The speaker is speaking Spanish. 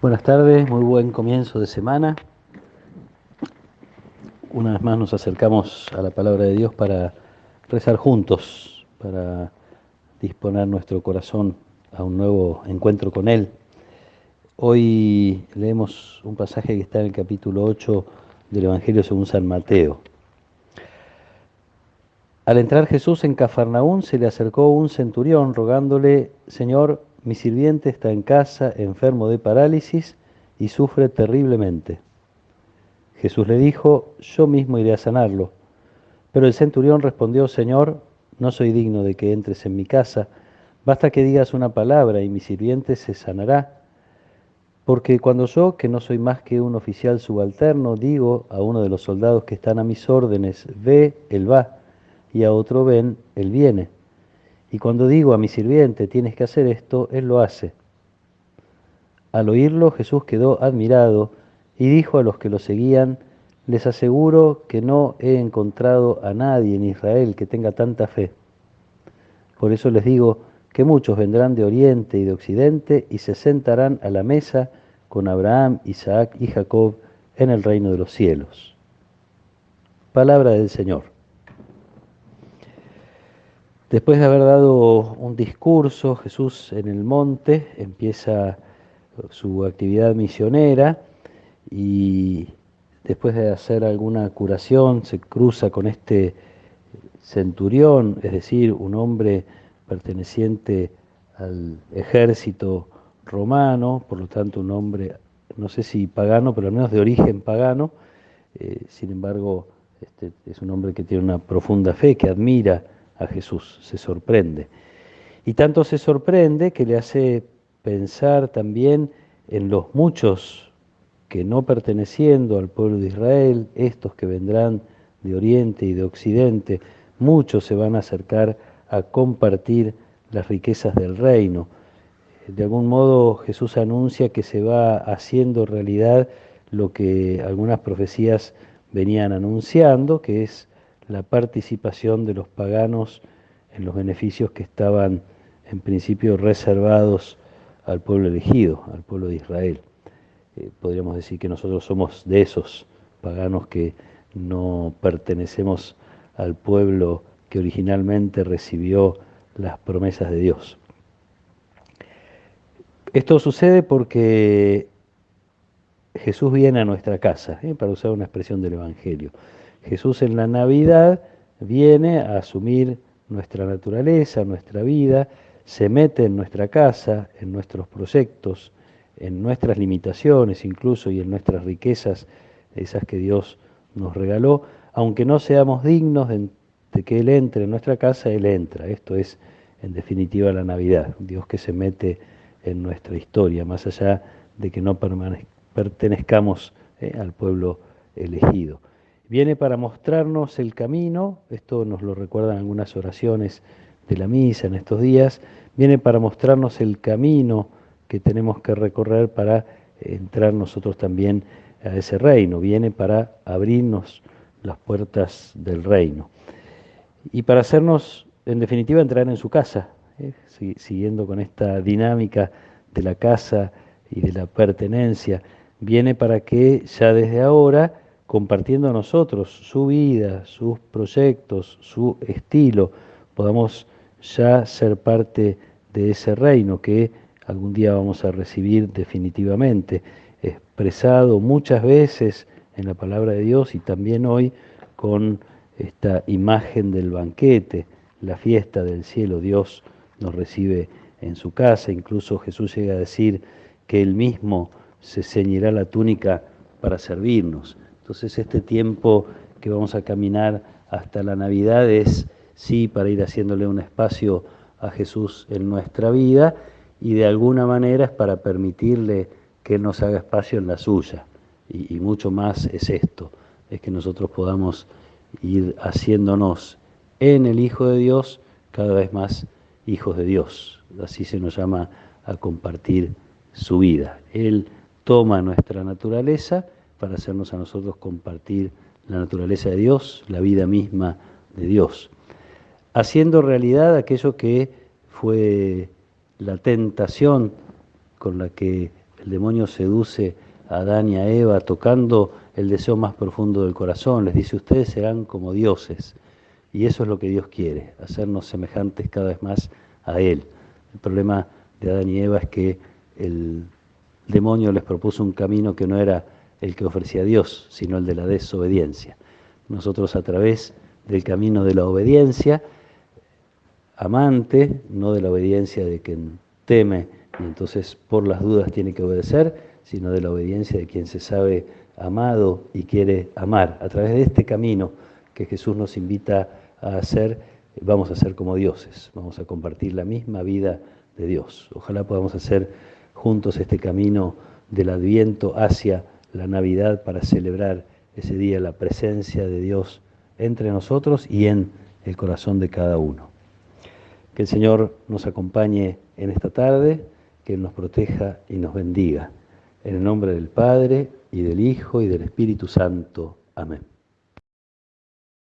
Buenas tardes, muy buen comienzo de semana. Una vez más nos acercamos a la palabra de Dios para rezar juntos, para disponer nuestro corazón a un nuevo encuentro con Él. Hoy leemos un pasaje que está en el capítulo 8 del Evangelio según San Mateo. Al entrar Jesús en Cafarnaún se le acercó un centurión rogándole: Señor, mi sirviente está en casa, enfermo de parálisis y sufre terriblemente. Jesús le dijo: yo mismo iré a sanarlo. Pero el centurión respondió: Señor, no soy digno de que entres en mi casa, basta que digas una palabra y mi sirviente se sanará. Porque cuando yo, que no soy más que un oficial subalterno, digo a uno de los soldados que están a mis órdenes, ve, él va, y a otro, ven, él viene. Y cuando digo a mi sirviente, tienes que hacer esto, él lo hace. Al oírlo, Jesús quedó admirado y dijo a los que lo seguían: les aseguro que no he encontrado a nadie en Israel que tenga tanta fe. Por eso les digo que muchos vendrán de oriente y de occidente y se sentarán a la mesa con Abraham, Isaac y Jacob en el reino de los cielos. Palabra del Señor. Después de haber dado un discurso, Jesús en el monte empieza su actividad misionera y después de hacer alguna curación se cruza con este centurión, es decir, un hombre perteneciente al ejército romano, por lo tanto un hombre, no sé si pagano, pero al menos de origen pagano. Sin embargo, es un hombre que tiene una profunda fe, que admira a Jesús, se sorprende. Y tanto se sorprende que le hace pensar también en los muchos que, no perteneciendo al pueblo de Israel, estos que vendrán de oriente y de occidente, muchos se van a acercar a compartir las riquezas del reino. De algún modo Jesús anuncia que se va haciendo realidad lo que algunas profecías venían anunciando, que es la participación de los paganos en los beneficios que estaban en principio reservados al pueblo elegido, al pueblo de Israel. Podríamos decir que nosotros somos de esos paganos que no pertenecemos al pueblo que originalmente recibió las promesas de Dios. Esto sucede porque Jesús viene a nuestra casa, para usar una expresión del Evangelio. Jesús en la Navidad viene a asumir nuestra naturaleza, nuestra vida, se mete en nuestra casa, en nuestros proyectos, en nuestras limitaciones incluso y en nuestras riquezas, esas que Dios nos regaló. Aunque no seamos dignos de que Él entre en nuestra casa, Él entra. Esto es, en definitiva, la Navidad. Dios que se mete en nuestra historia, más allá de que no pertenezcamos al pueblo elegido. Viene para mostrarnos el camino, esto nos lo recuerdan algunas oraciones de la misa en estos días, viene para mostrarnos el camino que tenemos que recorrer para entrar nosotros también a ese reino, viene para abrirnos las puertas del reino y para hacernos, en definitiva, entrar en su casa, siguiendo con esta dinámica de la casa y de la pertenencia. Viene para que ya desde ahora, compartiendo a nosotros su vida, sus proyectos, su estilo, podamos ya ser parte de ese reino que algún día vamos a recibir definitivamente, expresado muchas veces en la palabra de Dios y también hoy con esta imagen del banquete, la fiesta del cielo. Dios nos recibe en su casa, incluso Jesús llega a decir que Él mismo se ceñirá la túnica para servirnos. Entonces este tiempo que vamos a caminar hasta la Navidad es, sí, para ir haciéndole un espacio a Jesús en nuestra vida y de alguna manera es para permitirle que Él nos haga espacio en la suya. Y mucho más es esto, es que nosotros podamos ir haciéndonos en el Hijo de Dios cada vez más hijos de Dios. Así se nos llama a compartir su vida. Él toma nuestra naturaleza para hacernos a nosotros compartir la naturaleza de Dios, la vida misma de Dios, haciendo realidad aquello que fue la tentación con la que El demonio seduce a Adán y a Eva tocando el deseo más profundo del corazón. Les dice, ustedes serán como dioses. Y eso es lo que Dios quiere, hacernos semejantes cada vez más a Él. El problema de Adán y Eva es que el demonio les propuso un camino que no era el que ofrecía Dios, sino el de la desobediencia. Nosotros a través del camino de la obediencia, amante, no de la obediencia de quien teme y entonces por las dudas tiene que obedecer, sino de la obediencia de quien se sabe amado y quiere amar. A través de este camino que Jesús nos invita a hacer, vamos a ser como dioses, vamos a compartir la misma vida de Dios. Ojalá podamos hacer juntos este camino del Adviento hacia la Navidad para celebrar ese día la presencia de Dios entre nosotros y en el corazón de cada uno. Que el Señor nos acompañe en esta tarde, que Él nos proteja y nos bendiga. En el nombre del Padre, y del Hijo, y del Espíritu Santo. Amén.